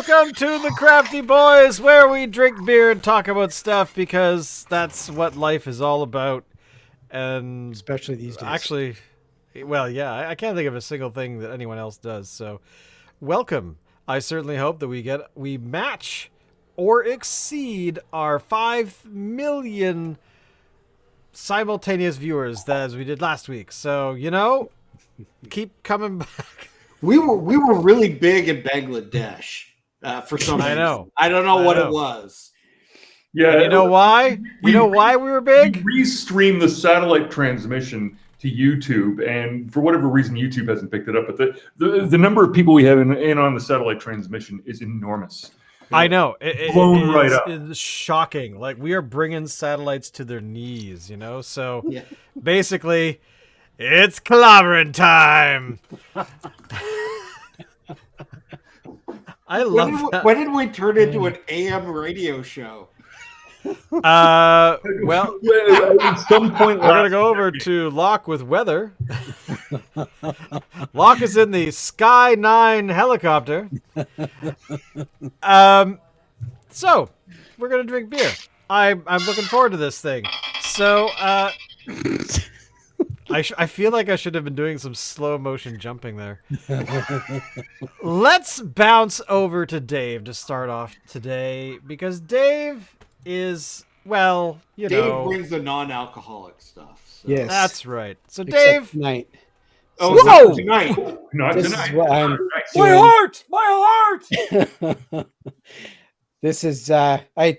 Welcome to the Crafty Boys, where we drink beer and talk about stuff because that's what life is all about. And especially these days. Actually, well, yeah, I can't think of a single thing that anyone else does. So, welcome. I certainly hope that we match or exceed our 5 million simultaneous viewers as we did last week. So, keep coming back. We were really big in Bangladesh for some reason. I know. I don't know what it was. Yeah, and you know why? You know why we were big? We restreamed the satellite transmission to YouTube, and for whatever reason, YouTube hasn't picked it up. But the number of people we have in on the satellite transmission is enormous. I know. Blown right up. It's shocking. Like, we are bringing satellites to their knees, So Yeah. basically, it's clobbering time. I love that. When did we turn into an AM radio show? Well, at some point, we're going to go over to Locke with weather. Locke is in the Sky 9 helicopter. So, we're going to drink beer. I'm looking forward to this thing. So, I feel like I should have been doing some slow motion jumping there. Let's bounce over to Dave to start off today, because Dave is, well, Dave brings the non-alcoholic stuff. So. Yes, that's right. So except Dave, tonight. Oh, whoa! tonight. not This tonight. is what I'm My doing. heart. This is I had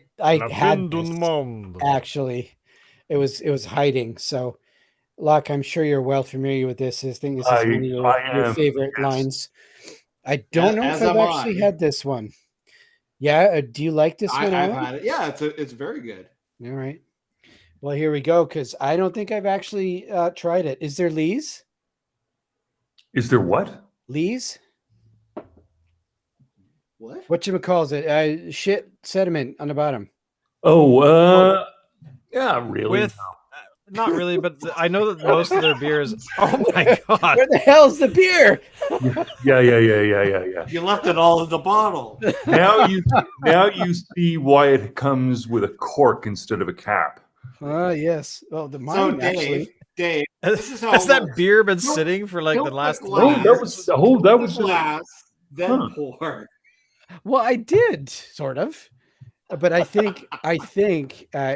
Fin du this, monde. actually. It was hiding. So, Locke, I'm sure you're well familiar with this. I think this is one of your favorite lines. I don't know if I've actually had this one. Yeah, do you like this one? I've had it. Yeah, it's very good. All right. Well, here we go, because I don't think I've actually tried it. Is there Liiiiiiive? Is there what? Liiiiiiive? What? Whatchamacalls it? Shit sediment on the bottom. Oh, yeah, really? With not really, but I know that most of their beers. Oh my god! Where the hell's the beer? Yeah. You left it all in the bottle. Now you see why it comes with a cork instead of a cap. Yes. Well, the So mine actually. Dave, this is how Has it that works. beer been sitting for like the last? That was glass, then pour. Well, I did sort of, but I think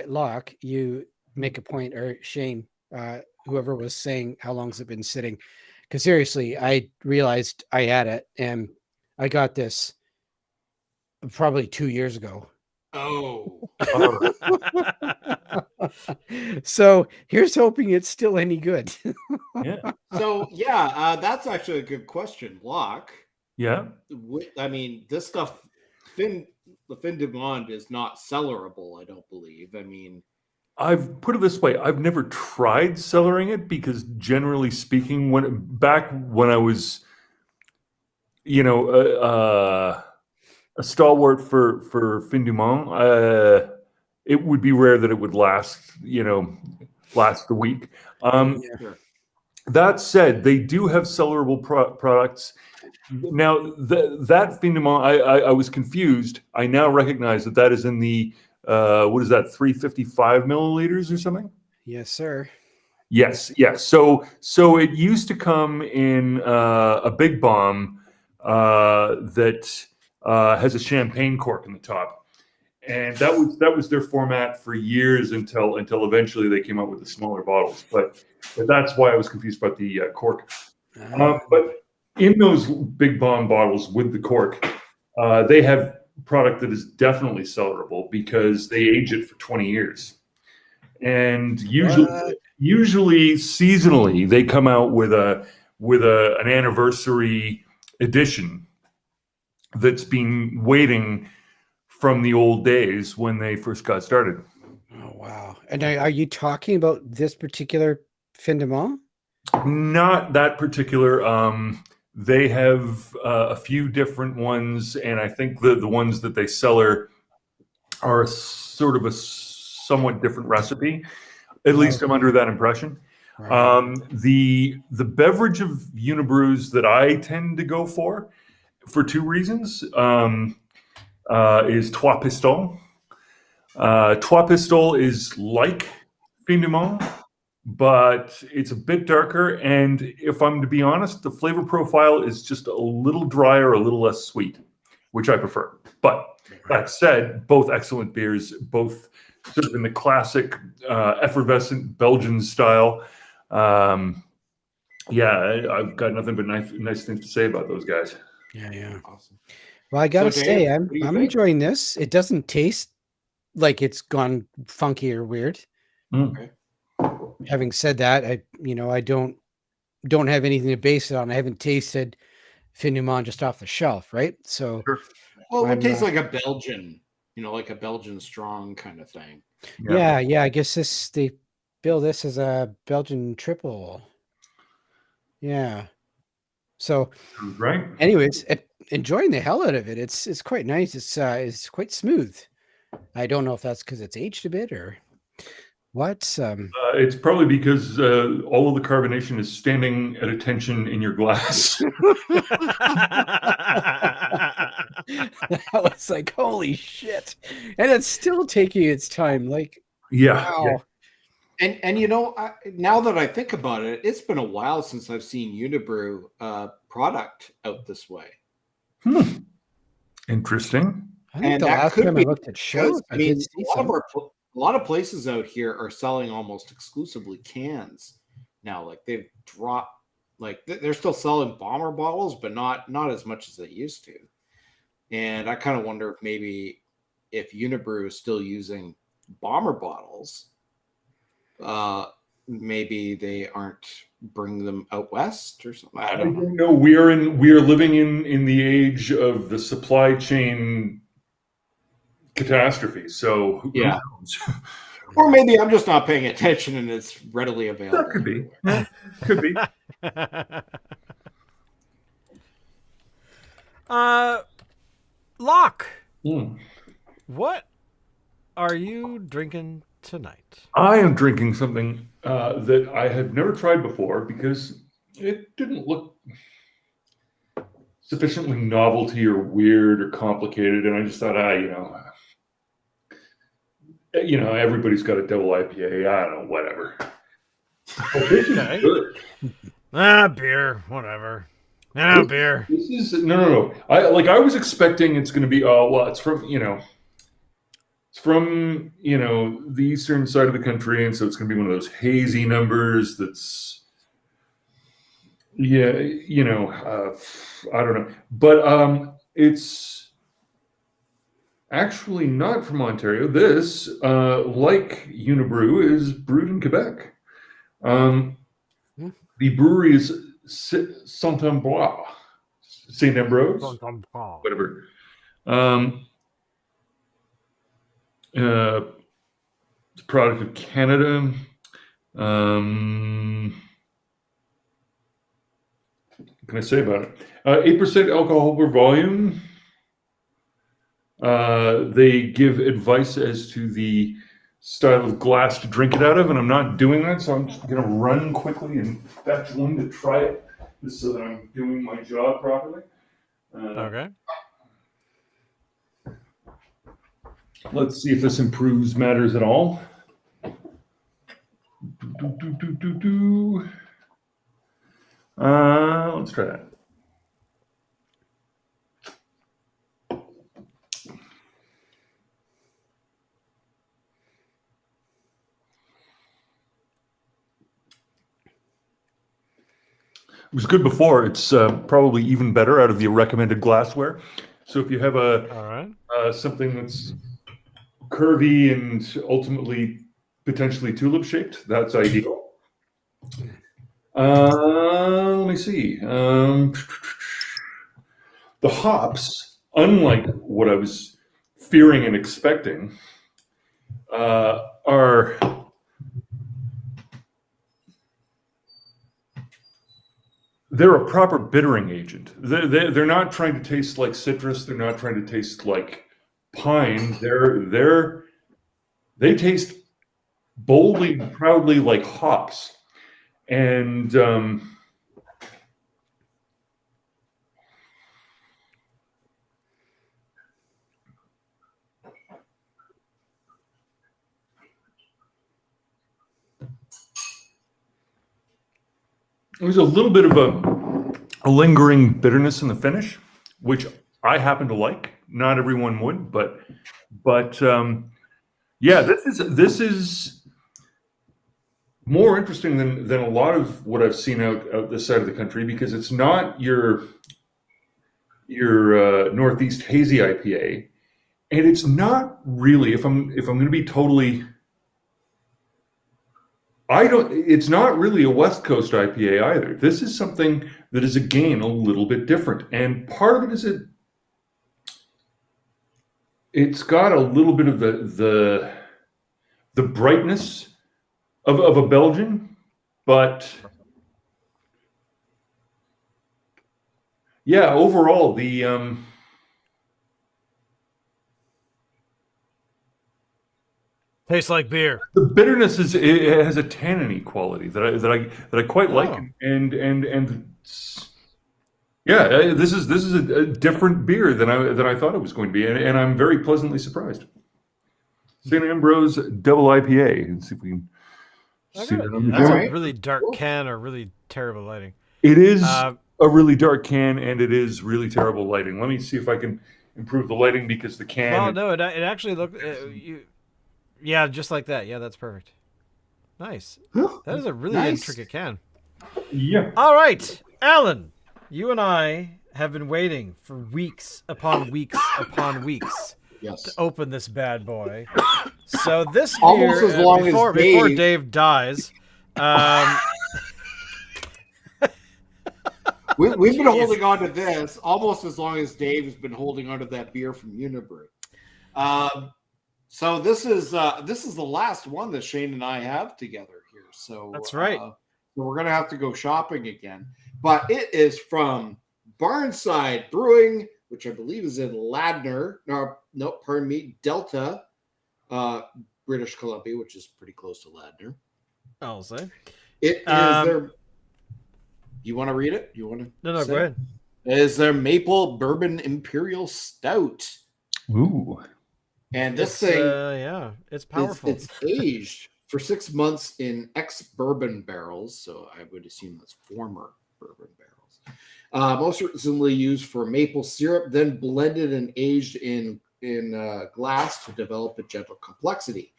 Locke, you make a point, or Shane, whoever was saying how long's it been sitting? Because seriously, I realized I had it, and I got this probably 2 years ago. Oh. So here's hoping it's still any good. Yeah. So yeah, that's actually a good question, Locke. Yeah. I mean, this stuff, the fin de monde is not cellarable, I don't believe. I mean, I've put it this way: I've never tried cellaring it because, generally speaking, back when I was, a stalwart for fin du monde, it would be rare that it would last the week. sure. That said, they do have cellarable products. Now, that fin du monde, I was confused. I now recognize that is in the, what is that, 355 milliliters or something? Yes, sir. Yes. So it used to come in a big bomb that has a champagne cork in the top. And that was their format for years until eventually they came out with the smaller bottles. But that's why I was confused about the cork. But in those big bomb bottles with the cork, they have product that is definitely cellarable because they age it for 20 years. And usually seasonally, they come out with an anniversary edition that's been waiting from the old days when they first got started. Oh, wow. And are you talking about this particular fin de monde? Not that particular. They have a few different ones, and I think the ones that they cellar are sort of a somewhat different recipe. At least I'm under that impression. Right. The beverage of Unibrews that I tend to go for two reasons. is Trois Pistoles. Trois Pistoles is like Fin du Monde, but it's a bit darker. And if I'm to be honest, the flavor profile is just a little drier, a little less sweet, which I prefer. But that said, both excellent beers, both sort of in the classic effervescent Belgian style. I've got nothing but nice things to say about those guys. Yeah. Awesome. Well, I gotta So, say, Dave, I'm what do you I'm think? enjoying this. It doesn't taste like it's gone funky or weird. Mm. Having said that, I don't have anything to base it on. I haven't tasted Fin du Monde just off the shelf, right? So Sure. Well, it would I'm, taste like a Belgian, like a Belgian strong kind of thing. yeah, I guess they bill this as a Belgian triple. Yeah. So, Right. anyways, enjoying the hell out of it. It's quite nice. It's quite smooth. I don't know if that's because it's aged a bit or what. It's probably because all of the carbonation is standing at attention in your glass. That was like, holy shit. And it's still taking its time. Like, Yeah. wow. And now that I think about it, it's been a while since I've seen Unibrew product out this way. Interesting. I think And the that last could time I be looked at shows, I did see a some. lot of places out here are selling almost exclusively cans now. Like they've dropped, like they're still selling bomber bottles, but not as much as they used to. And I kind of wonder if maybe if Unibrew is still using bomber bottles, maybe they aren't bringing them out west or something. I don't know. No, we are living in the age of the supply chain catastrophe. So who Yeah. knows? Or maybe I'm just not paying attention and it's readily available. That could be. everywhere. Could be. Locke, Mm. what are you drinking tonight? I am drinking something that I have never tried before because it didn't look sufficiently novelty or weird or complicated, and I just thought, everybody's got a double IPA. I don't know, whatever. But this is Okay. good. Beer, whatever. Beer. This is no. I was expecting it's going to be it's from the eastern side of the country, and so it's going to be one of those hazy numbers. That's I don't know, but it's actually not from Ontario. This, like Unibrew, is brewed in Quebec. The brewery is Saint-Ambroise, St. Ambrose, whatever. It's a product of Canada. What can I say about it? 8% alcohol per volume. They give advice as to the style of glass to drink it out of, and I'm not doing that, so I'm just going to run quickly and fetch one to try it, just so that I'm doing my job properly. Okay. Let's see if this improves matters at all. Let's try that. It was good before. It's probably even better out of the recommended glassware. So if you have All right. something that's curvy and ultimately potentially tulip shaped, that's ideal. Let me see. The hops, unlike what I was fearing and expecting, are they're a proper bittering agent. They're not trying to taste like citrus. They're not trying to taste like pine. They taste boldly and proudly like hops. And There's a little bit of a lingering bitterness in the finish, which I happen to like. Not everyone would, but yeah, this is more interesting than a lot of what I've seen out this side of the country, because it's not your Northeast hazy IPA, and it's not really, if I'm going to be totally, it's not really a West Coast IPA either. This is something that is, again, a little bit different, and part of it is it's got a little bit of the brightness of a Belgian, but yeah, overall the Tastes like beer. the bitterness it has a tanniny quality that I quite like, Oh. and yeah, this is a different beer than I thought it was going to be, and I'm very pleasantly surprised. St. Ambrose Double IPA. Let's see if we can see that on the That's board. a really dark can or really terrible lighting. It is Uh, a really dark can, and it is really terrible lighting. Let me see if I can improve the lighting, because the can. Well, no, it actually looked. Yeah, just like that. Yeah, that's perfect. Nice. That is a really Nice. intricate can. Yeah. All right, Alan, you and I have been waiting for weeks upon weeks upon weeks Yes. to open this bad boy. So this Almost beer, as long as before Dave. Dave dies, We've been holding on to this almost as long as Dave has been holding on to that beer from Unibrew. So this is the last one that Shane and I have together here. So That's right. So we're gonna have to go shopping again. But it is from Barnside Brewing, which I believe is in Ladner. No, pardon me, Delta, British Columbia, which is pretty close to Ladner. I'll say. It is their. You want to read it? You want to? No, say go ahead. It is their Maple Bourbon Imperial Stout. Ooh. And this It's, thing, yeah, it's powerful. it's aged for 6 months in ex-bourbon barrels. So I would assume that's former bourbon barrels. Most recently used for maple syrup, then blended and aged in glass to develop a gentle complexity.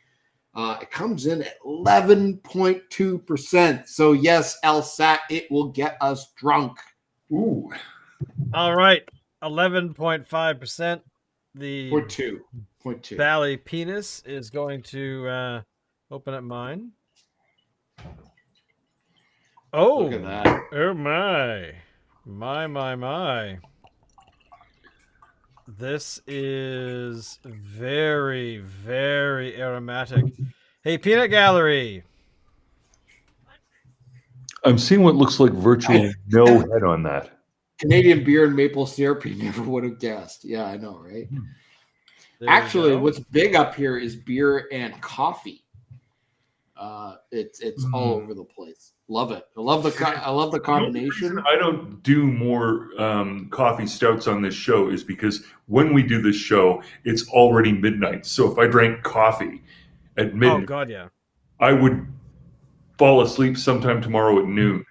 It comes in at 11.2%. So yes, LSAT, it will get us drunk. Ooh. All right, 11.5%. The 0.2. Bally penis is going to open up mine. Oh, Look at that. Oh my. This is very, very aromatic. Hey, Peanut Gallery. I'm seeing what looks like virtually no head on that. Canadian beer and maple syrup, you never would have guessed. Yeah, I know, right? There Actually, you go. what's big up here is beer and coffee. It's all over the place. Love it. I love the combination. The reason I don't do more coffee stouts on this show is because when we do this show, it's already midnight. So if I drank coffee at Oh midnight, God, yeah. I would fall asleep sometime tomorrow at noon.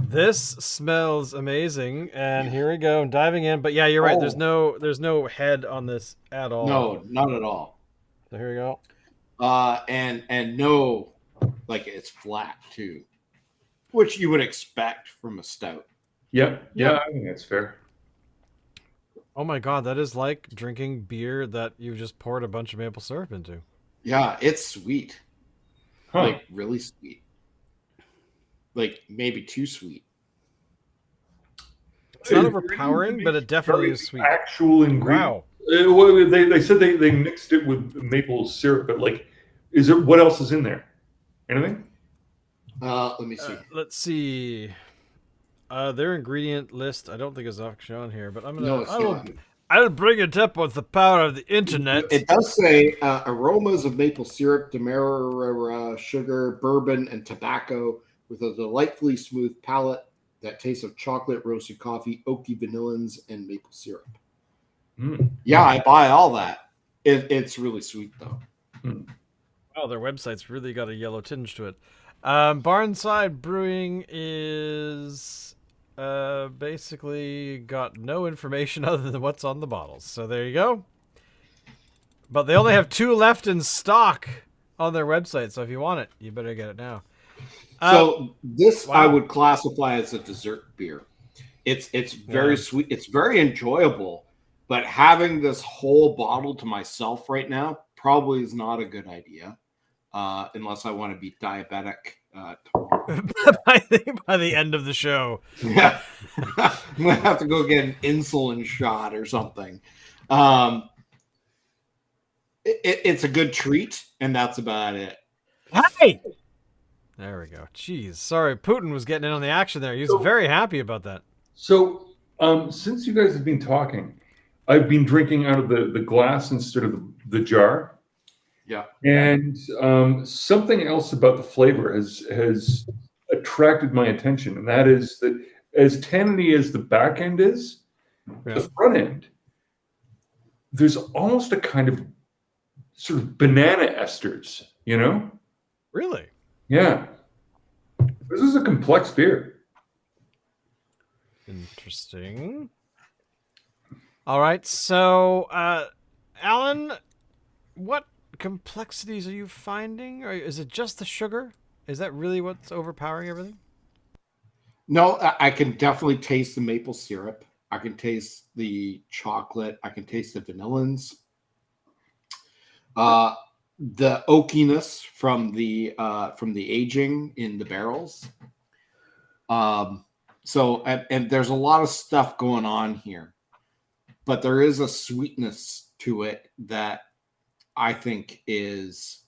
This smells amazing, and here we go. I'm diving in, but yeah, you're right. There's no head on this at all. No, not at all. So here we go. And no, like it's flat too, which you would expect from a stout. Yeah, I think that's fair. Oh my God, that is like drinking beer that you just poured a bunch of maple syrup into. Yeah, it's sweet. Huh. Like really sweet. Like maybe too sweet. It's not overpowering, but it definitely is sweet. Actual ingredient. Wow. They said they mixed it with maple syrup, but like, what else is in there? Anything? Let me see. Let's see. Their ingredient list, I don't think is actually on here, but I'll bring it up with the power of the internet. It does say aromas of maple syrup, demerara, sugar, bourbon, and tobacco with a delightfully smooth palate that tastes of chocolate, roasted coffee, oaky vanillins, and maple syrup. Yeah, I buy all that. It's really sweet though. Wow, their website's really got a yellow tinge to it. Barnside Brewing is basically got no information other than what's on the bottles. So there you go. But they only have 2 left in stock on their website. So if you want it, you better get it now. So this I wow. would classify as a dessert beer. It's very sweet. It's very enjoyable. But having this whole bottle to myself right now probably is not a good idea, unless I want to be diabetic tomorrow. by the end of the show. Yeah, I'm gonna have to go get an insulin shot or something. It's a good treat, and that's about it. Hey! There we go. Jeez. Sorry, Putin was getting in on the action there. He was very happy about that. So, since you guys have been talking, I've been drinking out of the glass instead of the jar. Yeah. And something else about the flavor has attracted my attention, and that is that as tanniny as the back end is, the front end, there's almost a kind of sort of banana esters, you know? Really? Yeah. This is a complex beer. Interesting. All right, so Alan, what complexities are you finding? Or is it just the sugar? Is that really what's overpowering everything? No, I can definitely taste the maple syrup. I can taste the chocolate. I can taste the vanillins. The oakiness from the aging in the barrels. So there's a lot of stuff going on here, but there is a sweetness to it that I think is,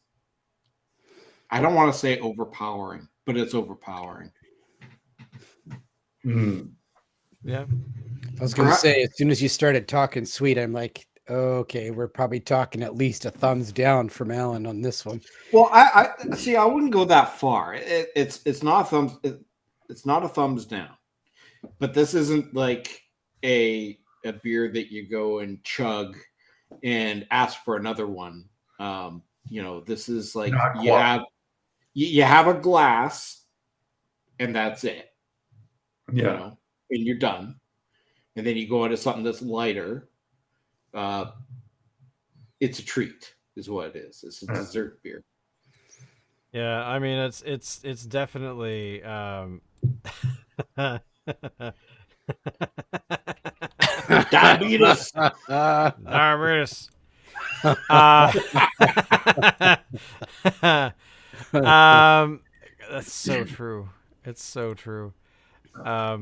I don't want to say overpowering, but it's overpowering. Mm. Yeah. I was going to say, as soon as you started talking sweet, I'm like, okay, we're probably talking at least a thumbs down from Alan on this one. Well, I see. I wouldn't go that far. It's not a thumbs. It's not a thumbs down, but this isn't like a beer that you go and chug and ask for another one. This is like you have a glass, and that's it. Yeah. And you're done. And then you go into something that's lighter. It's a treat, is what it is. It's a dessert beer. Yeah, I mean it's definitely Diabetes. Diabetes. That's so true. It's so true. I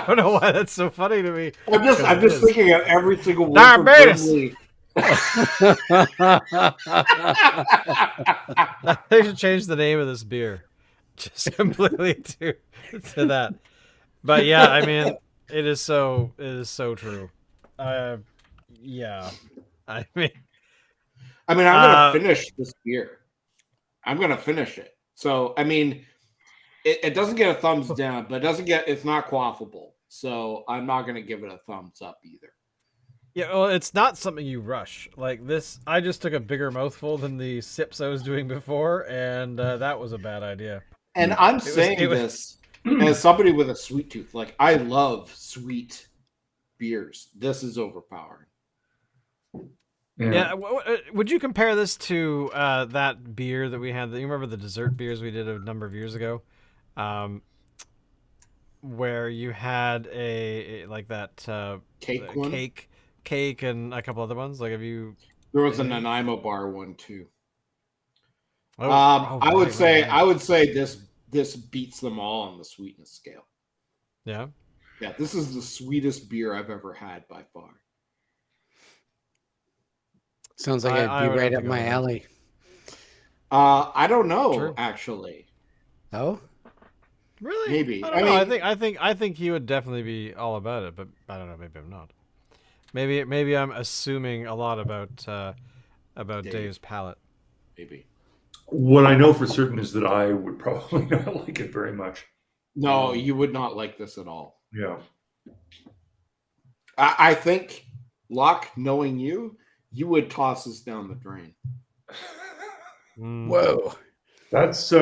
don't know why that's so funny to me. I'm just thinking of every single one. Diabetes. They should change the name of this beer, just completely to that. But yeah, I mean, it is so true. Yeah, I mean, I'm gonna finish this beer. I'm gonna finish it. So I mean, it doesn't get a thumbs down, but it's not quaffable. So I'm not gonna give it a thumbs up either. Yeah, well, it's not something you rush. Like this, I just took a bigger mouthful than the sips I was doing before, and that was a bad idea. And I'm saying this as somebody with a sweet tooth. Like, I love sweet beers. This is overpowering. Yeah. Would you compare this to that beer that we had? You remember the dessert beers we did a number of years ago, where you had a like that cake and a couple other ones. Like, have you? There was a Nanaimo bar one too. I would say this beats them all on the sweetness scale. Yeah. Yeah, this is the sweetest beer I've ever had by far. Sounds like it'd be right up my alley. I don't know, actually. Oh, really? Maybe. I think he would definitely be all about it, but I don't know. Maybe I'm not. Maybe I'm assuming a lot about Dave's palate. Maybe. What I know for certain is that I would probably not like it very much. No, you would not like this at all. Yeah. I think, Locke, knowing you would toss this down the drain. Mm. Whoa. That's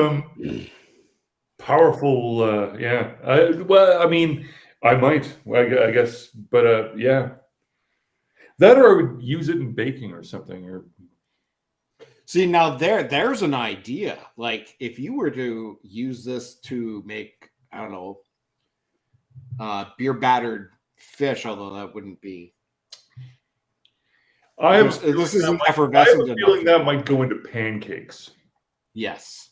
powerful. Yeah. Well, I mean, I might. I guess, but yeah. That or I would use it in baking or something. Or See, now there's an idea. Like if you were to use this to make, I don't know, beer battered fish, although that wouldn't be. I have a This feeling isn't I have effervescent a enough. feeling that might go into pancakes. Yes.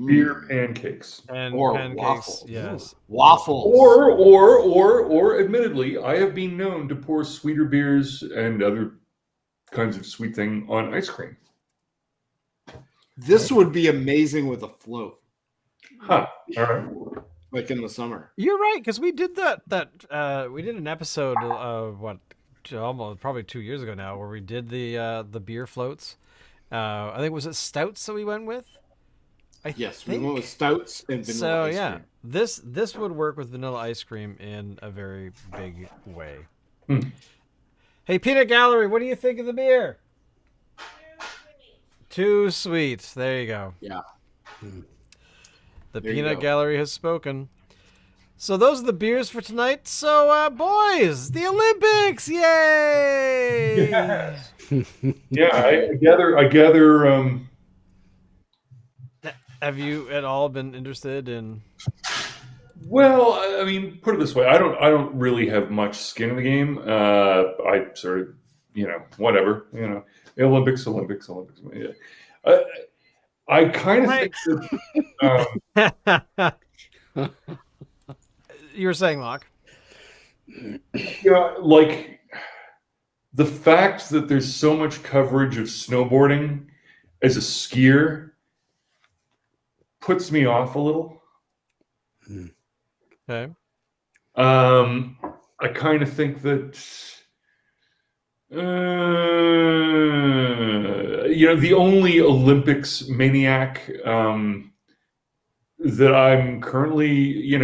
Beer pancakes. And Or pancakes, waffles. yes. Waffles. Or admittedly, I have been known to pour sweeter beers and other kinds of sweet thing on ice cream. This would be amazing with a float, Huh. All right. like in the summer. You're right, because we did that. We did an episode of almost probably 2 years ago now, where we did the beer floats. I think was it stouts that we went with. Yes, think. we went with stouts and vanilla So ice yeah, cream. this would work with vanilla ice cream in a very big way. Hmm. Hey, Peanut Gallery, what do you think of the beer? Too sweet. There you go. Yeah. The There you Peanut go. Gallery has spoken. So those are the beers for tonight. So boys, the Olympics! Yay! Yes. Yeah, I gather. Have you at all been interested in? Well, I mean, put it this way: I don't really have much skin in the game. I sort of, whatever. The Olympics. Yeah. I kind of Right. think that. You were saying, Locke? Like the fact that there's so much coverage of snowboarding as a skier puts me off a little. Okay. I kind of think that the only Olympics maniac that I'm currently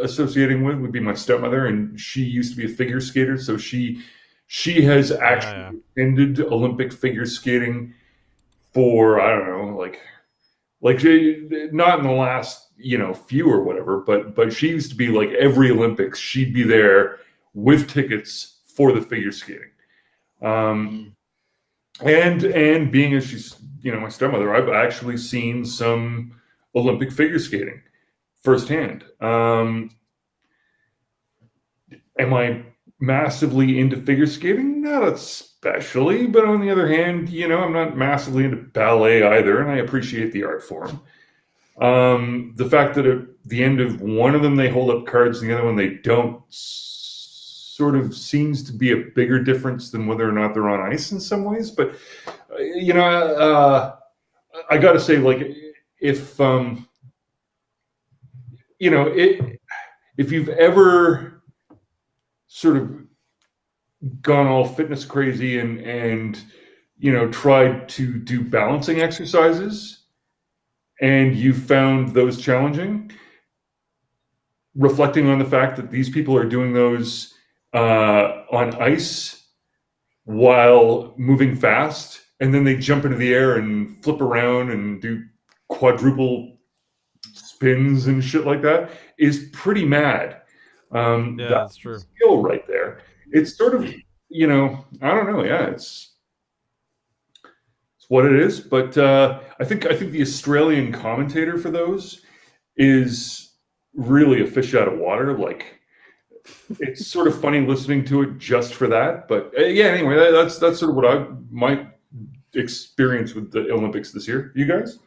associating with would be my stepmother, and she used to be a figure skater, so she has actually ended Olympic figure skating for, I don't know, like not in the last few or whatever, but she used to be like every Olympics she'd be there with tickets for the figure skating. And being as she's my stepmother, I've actually seen some Olympic figure skating firsthand. Am I massively into figure skating? Not especially, but on the other hand, I'm not massively into ballet either, and I appreciate the art form. The fact that at the end of one of them they hold up cards, and the other one they don't, sort of seems to be a bigger difference than whether or not they're on ice in some ways. But I got to say, like, if if you've ever sort of gone all fitness crazy and tried to do balancing exercises and you found those challenging, reflecting on the fact that these people are doing those on ice while moving fast, and then they jump into the air and flip around and do quadruple spins and shit like that, is pretty mad. Yeah, that's true. Skill right there. It's sort of, I don't know. Yeah, it's what it is. But I think the Australian commentator for those is really a fish out of water. Like, it's sort of funny listening to it just for that. But yeah, anyway, that's sort of what my experience with the Olympics this year. You guys?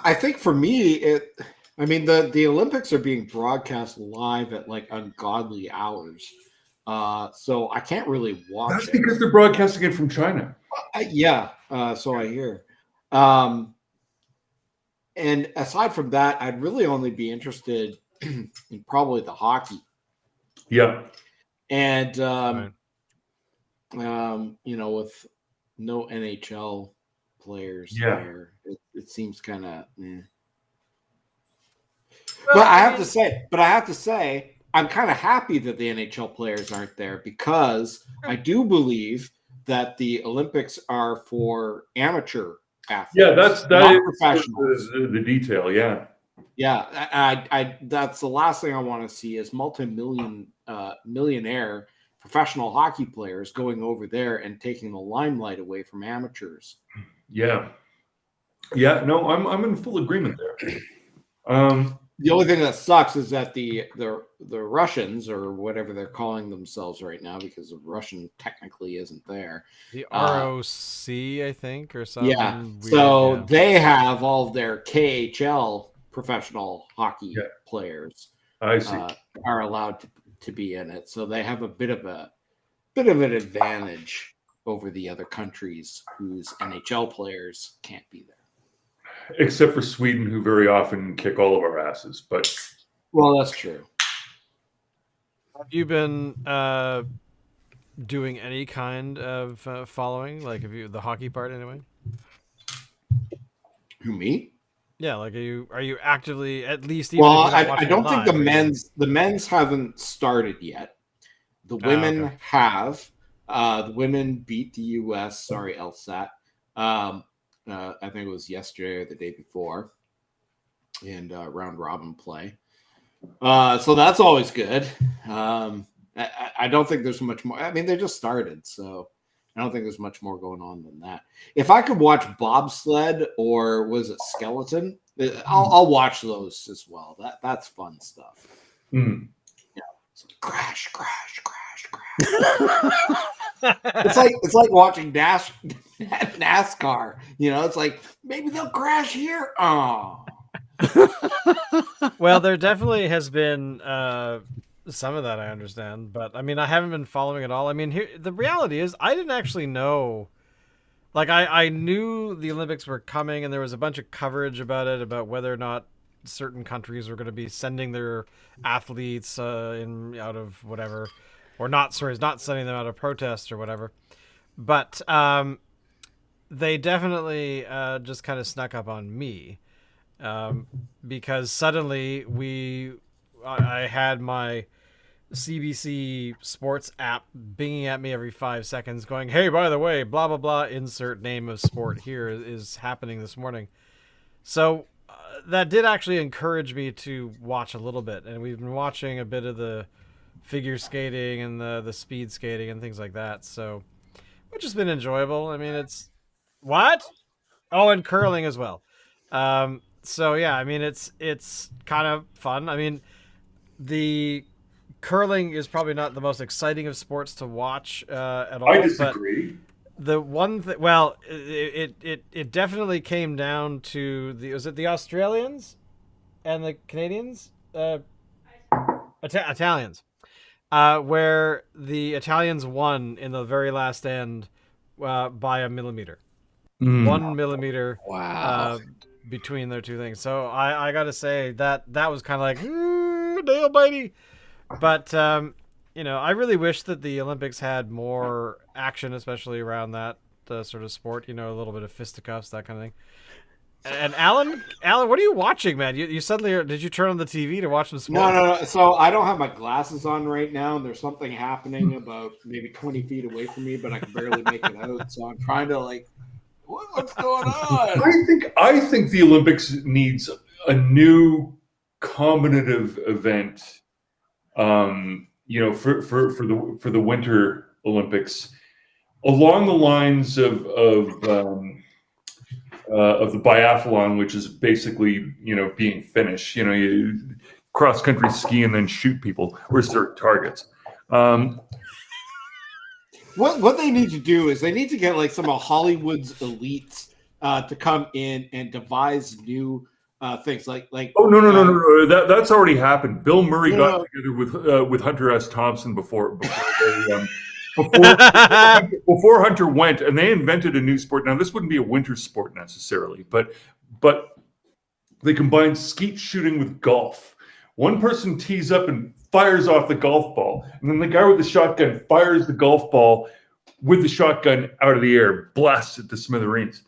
I think for me, the Olympics are being broadcast live at like ungodly hours. So I can't really watch That's it. because they're broadcasting it from China. So I hear. And aside from that, I'd really only be interested in probably the hockey. Yeah. And Right. with no NHL players there, it seems kind of. But I have to say, I'm kind of happy that the NHL players aren't there, because I do believe that the Olympics are for amateur athletes. Yeah, not is professionals. the detail. Yeah. Yeah, I that's the last thing I want to see is millionaire professional hockey players going over there and taking the limelight away from amateurs. Yeah. Yeah. No, I'm in full agreement there. The only thing that sucks is that the Russians, or whatever they're calling themselves right now, because the Russian technically isn't there. The ROC, I think, or something. Yeah. Weird, So yeah. they have all of their KHL professional hockey players. I see. Are allowed to be in it, so they have a bit of an advantage over the other countries whose NHL players can't be there. Except for Sweden, who very often kick all of our asses. But well, that's true. Have you been doing any kind of following, like the hockey part anyway? Who, me? Yeah, like are you actively at least? Even well, I don't think the men's haven't started yet. The women have. The women beat the U.S. Sorry, LSAT. I think it was yesterday or the day before, and round robin play. So that's always good. I don't think there's much more. I mean, they just started, so I don't think there's much more going on than that. If I could watch bobsled or was it skeleton, I'll watch those as well. That's fun stuff. Mm. Yeah, crash. It's like watching NASCAR. You know, it's like maybe they'll crash here. Oh. Well, there definitely has been some of that, I understand, but I mean, I haven't been following it all. I mean, the reality is, I didn't actually know. Like, I knew the Olympics were coming, and there was a bunch of coverage about it, about whether or not certain countries were going to be sending their athletes out of whatever, or not sending them out of protest or whatever. But they definitely just kind of snuck up on me. Because suddenly I had my CBC Sports app binging at me every 5 seconds going, hey, by the way, blah, blah, blah, insert name of sport here is happening this morning. So that did actually encourage me to watch a little bit. And we've been watching a bit of the figure skating and the speed skating and things like that. So, which has been enjoyable. I mean, it's... What? Oh, and curling as well. So yeah, I mean, it's kind of fun. I mean, the curling is probably not the most exciting of sports to watch at all. I disagree. But the one thing, well, it definitely came down to was it the Australians and the Canadians, Italians, where the Italians won in the very last end by a millimeter, 1 millimeter. Wow. Between their two things. So I gotta say that was kind of like nail bitey. But you know, I really wish that the Olympics had more action, especially around that sort of sport, you know, a little bit of fisticuffs, that kind of thing. And Alan, what are you watching, man? You suddenly, did you turn on the TV to watch some sports? No. So I don't have my glasses on right now, and there's something happening about maybe 20 feet away from me, but I can barely make it out. So I'm trying to what's going on? I think the Olympics needs a new combinative event. You know, for the Winter Olympics, along the lines of the biathlon, which is basically, you know, being Finnish. You know, you cross country ski and then shoot people or certain targets. What they need to do is they need to get like some of Hollywood's elites to come in and devise new things like. Oh no! That's already happened. Bill Murray got together with Hunter S. Thompson before Hunter went, and they invented a new sport. Now this wouldn't be a winter sport necessarily, but they combined skeet shooting with golf. One person tees up and fires off the golf ball, and then the guy with the shotgun fires the golf ball with the shotgun out of the air, blasts it to smithereens.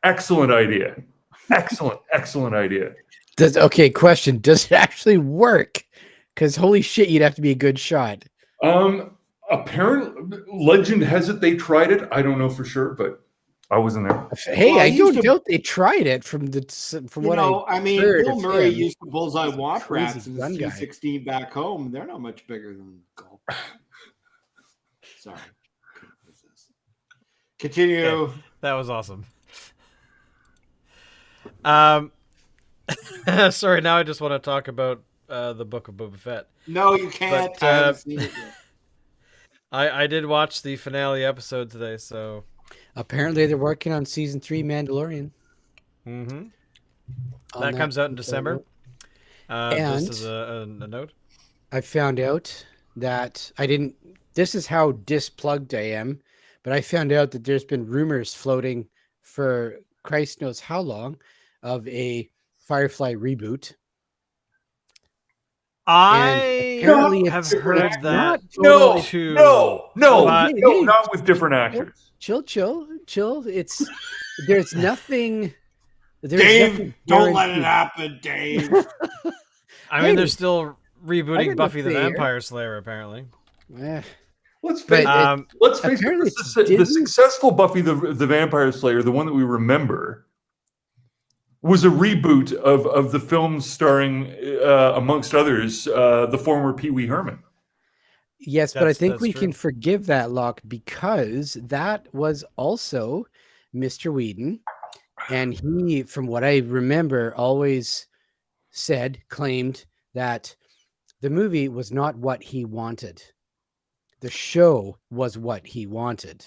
Excellent idea. Excellent idea. Question. Does it actually work? Because holy shit, you'd have to be a good shot. I Apparently, legend has it they tried it. I don't know for sure, but I wasn't there. Hey, Well, I he don't used to- doubt they tried it from what I mean, heard Bill of Murray him. used to bullseye He's a womp crazy rats in gun his guy. C16 back home. They're not much bigger than golf. Sorry. Couldn't resist. Continue. Okay. That was awesome. Sorry, now I just want to talk about the Book of Boba Fett. No, you can't. But, I haven't seen it yet. I did watch the finale episode today, so Apparently, they're working on season 3 Mandalorian. mm-hmm. On That comes out in December. And- just as a note. I found out that I didn't. This is how displugged I am, but I found out that there's been rumors floating for Christ knows how long of a Firefly reboot. I apparently have it's heard not that. No, too. no, But- not with different actors. Chill. It's there's nothing. There's Dave, nothing don't let it guaranteed. happen, Dave. I mean, Hey, they're still I rebooting got Buffy the nothing here. Vampire Slayer, apparently. Eh, Let's But face it- Um, let's face it. apparently The, it's the Disney. successful Buffy the Vampire Slayer, the one that we remember, was a reboot of the film starring, amongst others, the former Pee Wee Herman. yes, but I That's- think that's we true. can forgive that, Locke, because that was also Mr. Whedon, and he, from what I remember, always claimed that the movie was not what he wanted. The show was what he wanted.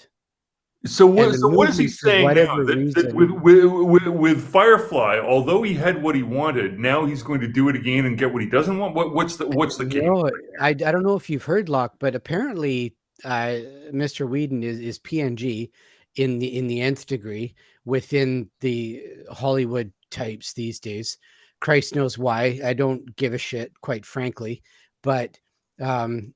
So what? And the So what is he movie, for saying now? whatever That reason- with Firefly, although he had what he wanted, now he's going to do it again and get what he doesn't want. What's the game? No, I don't know if you've heard, Locke, but apparently Mr. Whedon is PNG in the nth degree within the Hollywood types these days. Christ knows why. I don't give a shit, quite frankly. But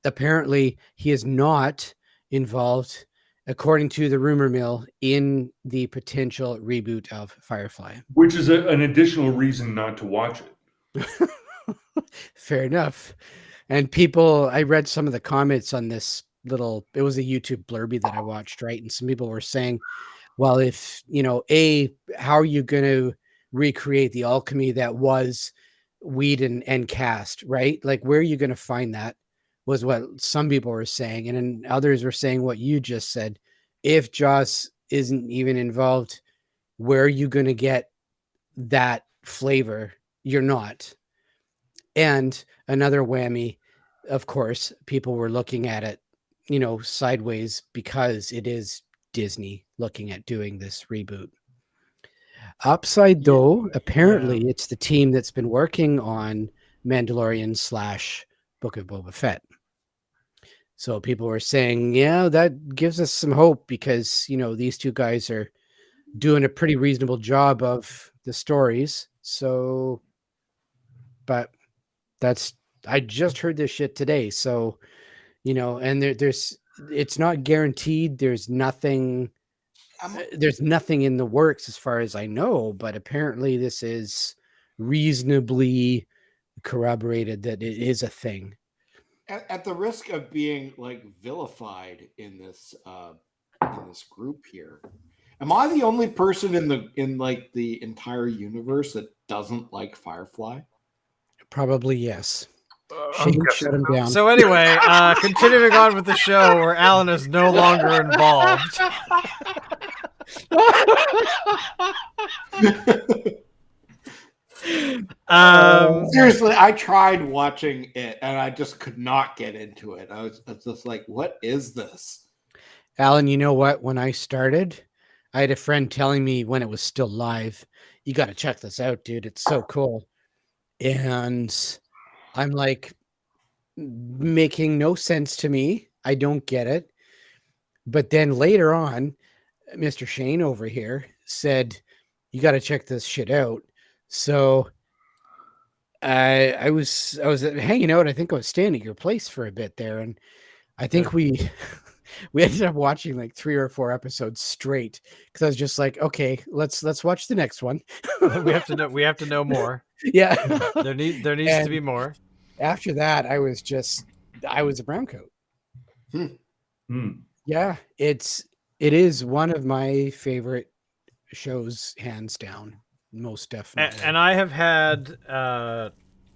apparently he is not involved, according to the rumor mill, in the potential reboot of Firefly. Which is an additional reason not to watch it. Fair enough. And people, I read some of the comments on this it was a YouTube blurby that I watched, right? And some people were saying, well, if, how are you going to recreate the alchemy that was Whedon and cast, right? Like, where are you going to find that? Was what some people were saying. And then others were saying what you just said. If Joss isn't even involved, where are you going to get that flavor? You're not. And another whammy, of course, people were looking at it, sideways because it is Disney looking at doing this reboot. Upside, though, apparently it's the team that's been working on Mandalorian / Book of Boba Fett. So people were saying, yeah, that gives us some hope because, these two guys are doing a pretty reasonable job of the stories. So, but I just heard this shit today. So, and it's not guaranteed. There's nothing in the works as far as I know, but apparently this is reasonably corroborated that it is a thing. At the risk of being like vilified in this group here, am I the only person in the entire universe that doesn't like Firefly? Probably yes. I'm Shane guessing shut him down. So anyway, continuing on with the show where Alan is no longer involved. Seriously, I tried watching it and I just could not get into it. I was just like, what is this? Alan, you know what? When I started, I had a friend telling me when it was still live, you got to check this out, dude. It's so cool. And I'm like, making no sense to me. I don't get it. But then later on, Mr. Shane over here said, you got to check this shit out. So I was hanging out. I think I was staying at your place for a bit there. And I think we ended up watching like 3 or 4 episodes straight because I was just like, okay, let's watch the next one. We have to know more. Yeah. There needs to be more. After that, I was a brown coat. Yeah, it is one of my favorite shows, hands down, most definitely. And I have had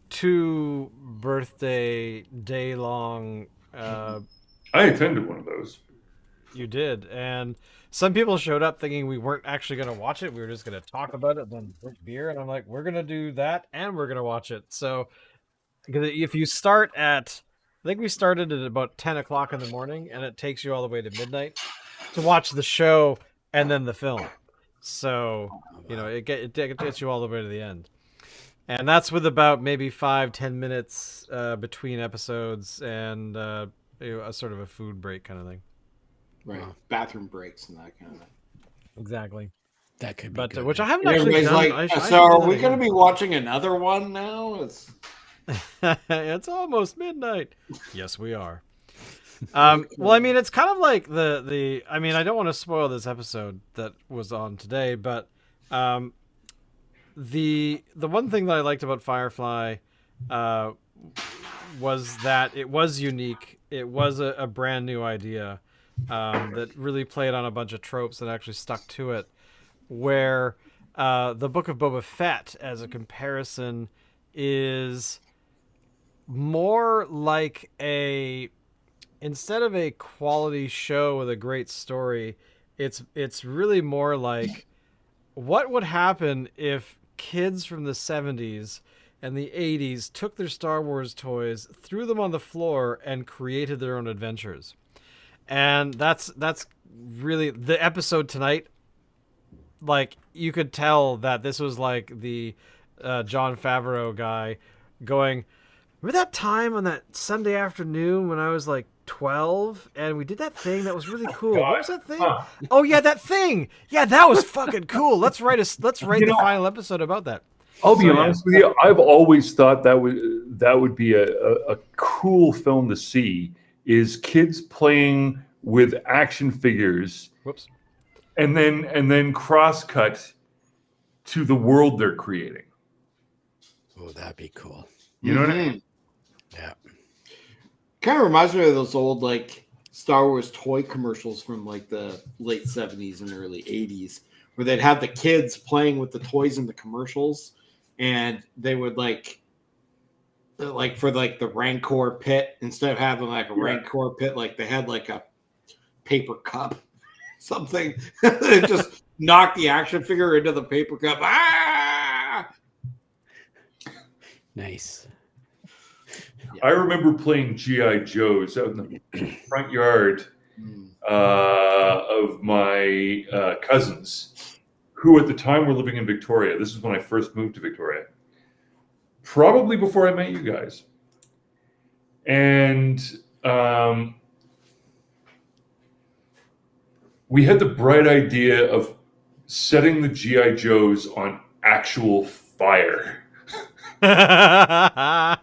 2 birthday day long. I attended one of those. You did, and some people showed up thinking we weren't actually going to watch it. We were just going to talk about it, then drink beer. And I'm like, we're going to do that, and we're going to watch it. So, because if you start at, I think we started at about 10 o'clock in the morning, and it takes you all the way to midnight to watch the show and then the film. So, it gets you all the way to the end. And that's with about maybe 5-10 minutes between episodes and a sort of a food break kind of thing. Right. Bathroom breaks and that kind of thing. Exactly. That could be But good. which I haven't And actually everybody's done. like, I should so are do we that going to again. be watching another one now? It's almost midnight. Yes, we are. Well, I mean, it's kind of like the. I mean, I don't want to spoil this episode that was on today, but the one thing that I liked about Firefly was that it was unique. It was a brand new idea that really played on a bunch of tropes and actually stuck to it. Where the Book of Boba Fett, as a comparison, is more like instead of a quality show with a great story, it's really more like what would happen if kids from the 70s and the 80s took their Star Wars toys, threw them on the floor, and created their own adventures. And that's really the episode tonight. Like, you could tell that this was like the Jon Favreau guy going, remember that time on that Sunday afternoon when I was like 12 and we did that thing that was really cool? What was that thing? Huh. Oh yeah, that thing. Yeah, that was fucking cool. Let's write the final episode about that. I'll be So, yeah. honest with you. I've always thought that would be a cool film to see. Is kids playing with action figures, Whoops. and then cross cut to the world they're creating. Oh, that'd be cool. You know what I mean? Yeah. Kind of reminds me of those old like Star Wars toy commercials from like the late 70s and early 80s, where they'd have the kids playing with the toys in the commercials, and they would like for like the Rancor pit, instead of having like a Rancor pit, like they had like a paper cup, something. They just knocked the action figure into the paper cup. Ah! Nice. I remember playing GI Joes out in the front yard of my cousins, who at the time were living in Victoria. This is when I first moved to Victoria, probably before I met you guys. And we had the bright idea of setting the GI Joes on actual fire. that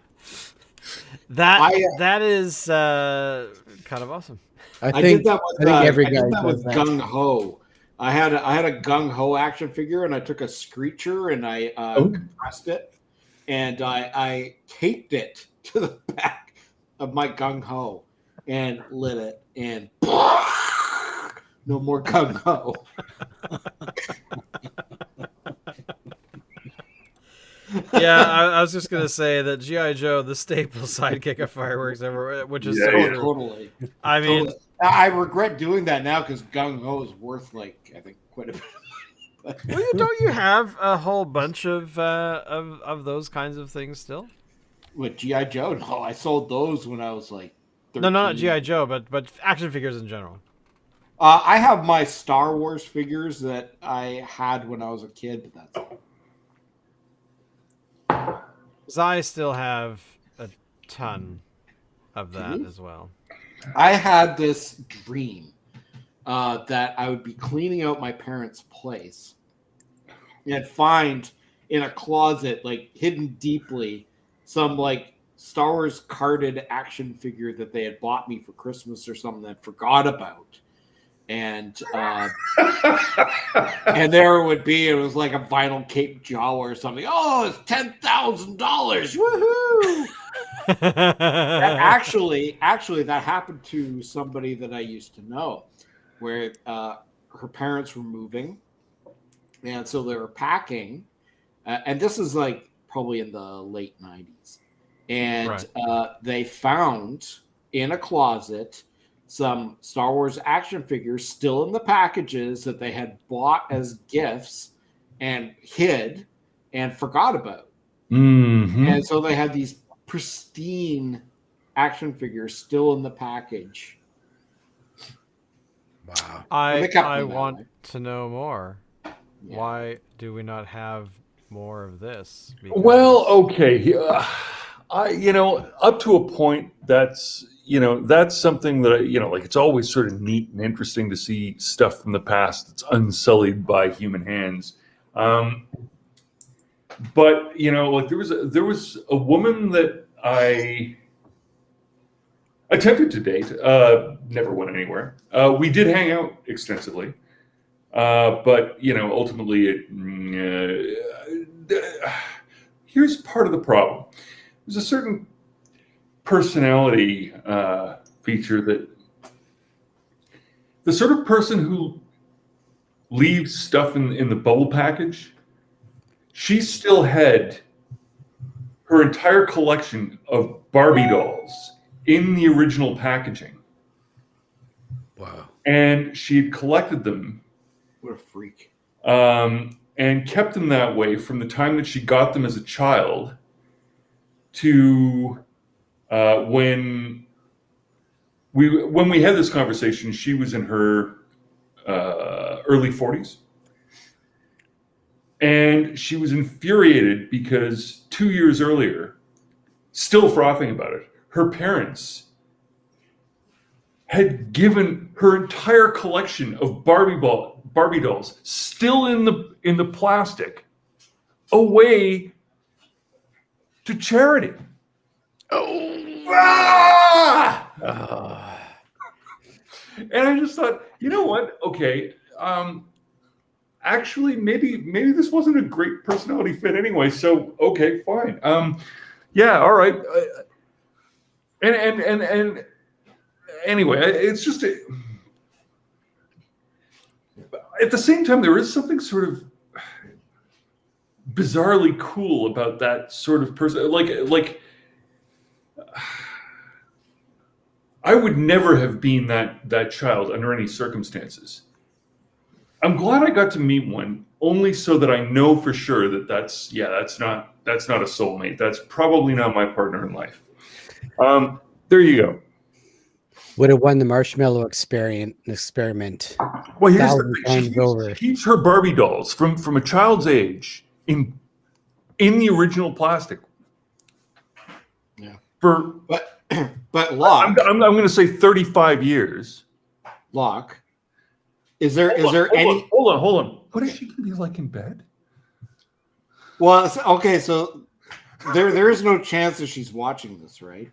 is kind of awesome. I I think did that with, every I guy did that does with that. Gung Ho. I had a Gung Ho action figure, and I took a Screecher and I compressed it, and I taped it to the back of my Gung Ho and lit it, and no more Gung Ho. Yeah, I was just gonna say that GI Joe, the staple sidekick of fireworks ever, which is so true. Totally. I mean, Totally. I regret doing that now because Gung Ho is worth like I think quite a bit. well, don't you have a whole bunch of those kinds of things still? With GI Joe, no, I sold those when I was like 13. No, not GI Joe, but action figures in general. I have my Star Wars figures that I had when I was a kid, but that's it. 'Cause I still have a ton of that as well. I had this dream that I would be cleaning out my parents' place and find in a closet, like hidden deeply, some like Star Wars carded action figure that they had bought me for Christmas or something that I forgot about. and and there it was like a vinyl Cape Jaw or something. Oh, it's $10,000! Woohoo! That actually, that happened to somebody that I used to know, where her parents were moving, and so they were packing, and this is like probably in the late 90s, and they found in a closet some Star Wars action figures still in the packages that they had bought as gifts and hid and forgot about. Mm-hmm. And so they had these pristine action figures still in the package. Wow. I want to know more. Yeah. Why do we not have more of this? Because... Well, okay. Up to a point, that's something that, like, it's always sort of neat and interesting to see stuff from the past that's unsullied by human hands. But, like there was a woman that I attempted to date, never went anywhere. We did hang out extensively. But, ultimately, here's part of the problem. There's a certain personality feature that the sort of person who leaves stuff in the bubble package, she still had her entire collection of Barbie dolls in the original packaging. Wow. And she had collected them. What a freak. And kept them that way from the time that she got them as a child to when we had this conversation, she was in her early 40s. And she was infuriated because 2 years earlier, still frothing about it, her parents had given her entire collection of Barbie dolls, still in the plastic, away to charity. Oh. Ah! Oh. And I just thought, you know what? Okay, actually, maybe this wasn't a great personality fit anyway. So okay, fine. Yeah, all right. And anyway, it's just at the same time, there is something sort of bizarrely cool about that sort of person. Like I would never have been that child under any circumstances. I'm glad I got to meet one, only so that I know for sure that that's not a soulmate. That's probably not my partner in life. There you go. Would have won the marshmallow experiment. Well, here's the thing. She keeps her Barbie dolls from a child's age in the original plastic. Yeah. But Locke, I'm going to say 35 years. Locke, is there any? Hold on. What is she going to be like in bed? Well, okay, so there is no chance that she's watching this, right?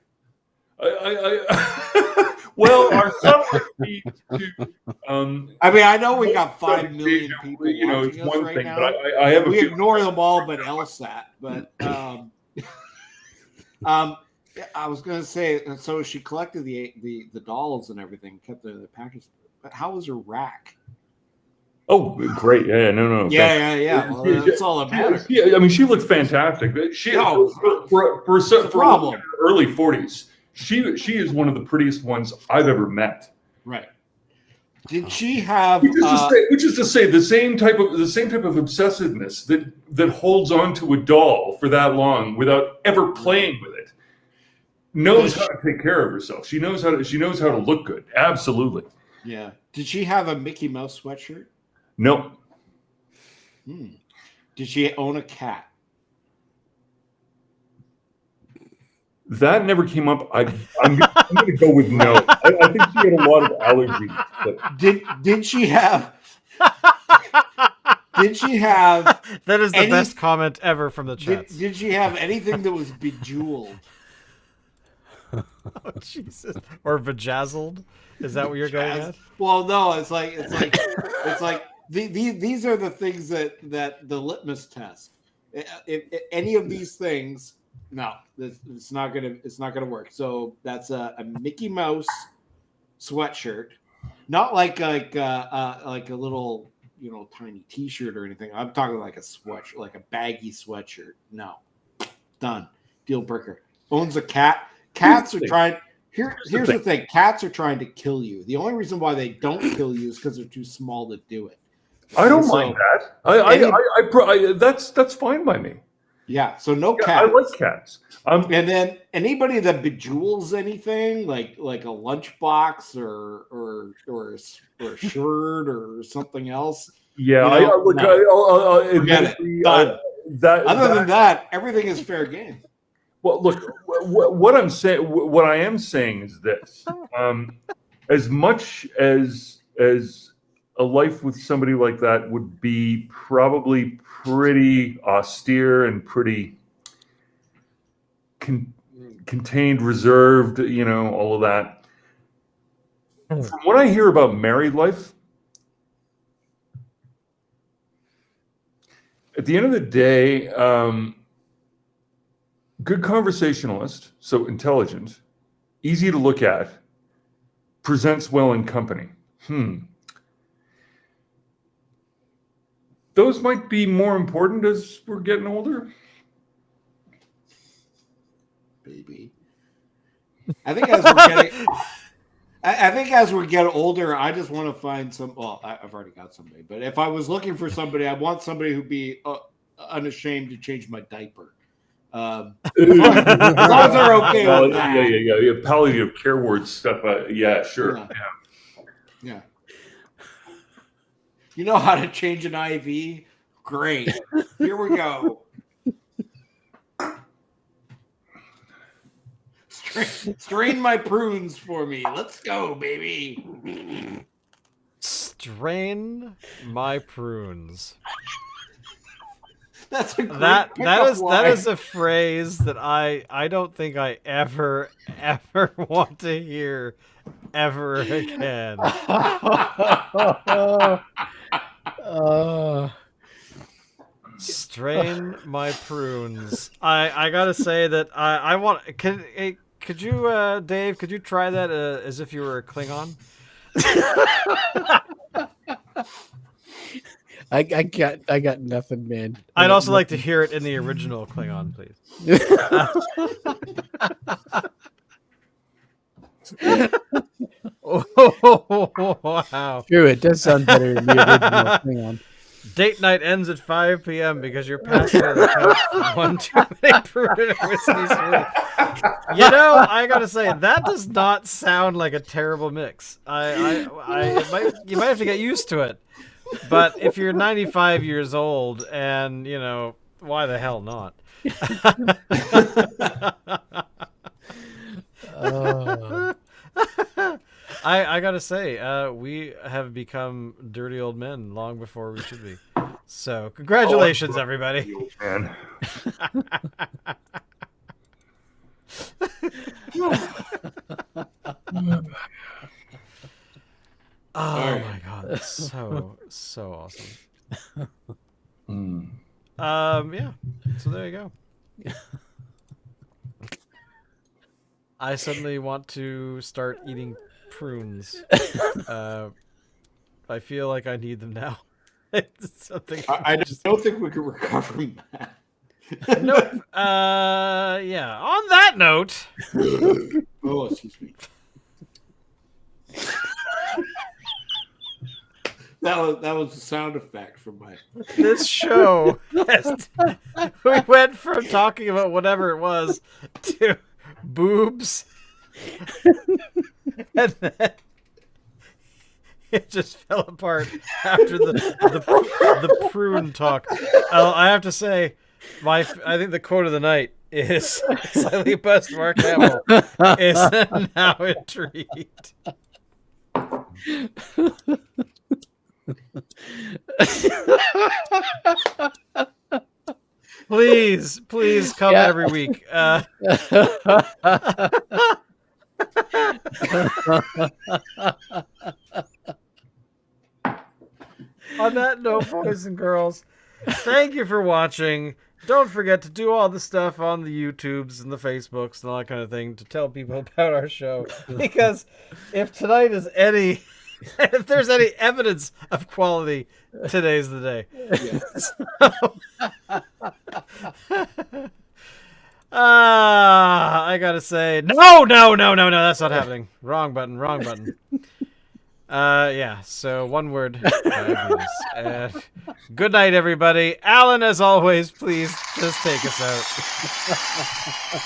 Well, our son would be to. I mean, I know we got 5 million people watching it's us one right thing, now. but I have we ignore them all, but LSAT. But I was going to say, and so she collected the dolls and everything, kept them in the package. But how was her rack? Oh, great! Yeah, no. Yeah. Well, that's all that matters. Yeah, I mean, she looked fantastic. For problem. Early 40s. She is one of the prettiest ones I've ever met. Right. Did she have? Which is to say, the same type of obsessiveness that holds on to a doll for that long without ever playing with it. Knows how to take care of herself. She knows how to look good. Absolutely. Yeah. Did she have a Mickey Mouse sweatshirt? No. Did she own a cat? That never came up. I'm going to go with no. I think she had a lot of allergies. But... Did she have? Did she have? That is the best comment ever from the chat. Did she have anything that was bejeweled? Oh, Jesus. Or vajazzled? Is that what you're going at? Well, no, it's like these are the things that the litmus test. If any of these things, no, it's not gonna work. So that's a Mickey Mouse sweatshirt, not like a little tiny T-shirt or anything. I'm talking like a sweatshirt, like a baggy sweatshirt. No, done, deal breaker. Owns a cat. Cats are trying. Here's the thing. Cats are trying to kill you. The only reason why they don't kill you is because they're too small to do it. I don't mind that. That's fine by me. Yeah. So no Yeah, cats. I like cats. And then anybody that bejewels anything, like a lunchbox or a shirt or something else. Yeah, Forget it. Done. Other than that, everything is fair game. Well, look, what I am saying is this: as much as a life with somebody like that would be probably pretty austere and pretty contained, reserved, all of that. From what I hear about married life, at the end of the day, good conversationalist, so intelligent, easy to look at, presents well in company. Those might be more important as we're getting older. Baby. I think as we're getting older, I just want to find some. Well, I've already got somebody, but if I was looking for somebody, I want somebody who'd be unashamed to change my diaper. As long as they're okay with that. Yeah. Palliative care word stuff. Yeah, sure. Yeah. You know how to change an IV? Great. Here we go. Strain my prunes for me. Let's go, baby. Strain my prunes. That's a great that is a phrase that I don't think I ever want to hear ever again. Strain my prunes. I gotta say that I want. Could you, Dave? Could you try that as if you were a Klingon? I got nothing, man. I'd also like to hear it in the original Klingon, please. Wow. True, it does sound better in the original. Hang on. Date night ends at 5 p.m. because you're passing the couch one too many prune whiskeys. I gotta say that does not sound like a terrible mix. You might have to get used to it. But if you're 95 years old and why the hell not? I gotta say, we have become dirty old men long before we should be. So, congratulations, everybody. Man. Oh my god, so awesome. Yeah. So there you go. I suddenly want to start eating prunes. I feel like I need them now. It's something I don't think we can recover from that. Nope. Yeah. On that note. Oh, excuse me. That was a sound effect from my. This show. We went from talking about whatever it was to boobs, and then it just fell apart after the prune talk. I have to say, I think the quote of the night is slightly past Mark Hamill is now intrigued. Please come every week. On that note, boys and girls, thank you for watching. Don't forget to do all the stuff on the YouTubes and the Facebooks and all that kind of thing to tell people about our show. Because if tonight is any, if there's any evidence of quality, today's the day. I gotta say, no, that's not happening. Wrong button. Yeah, so one word. 5 years. Good night, everybody. Alan, as always, please just take us out.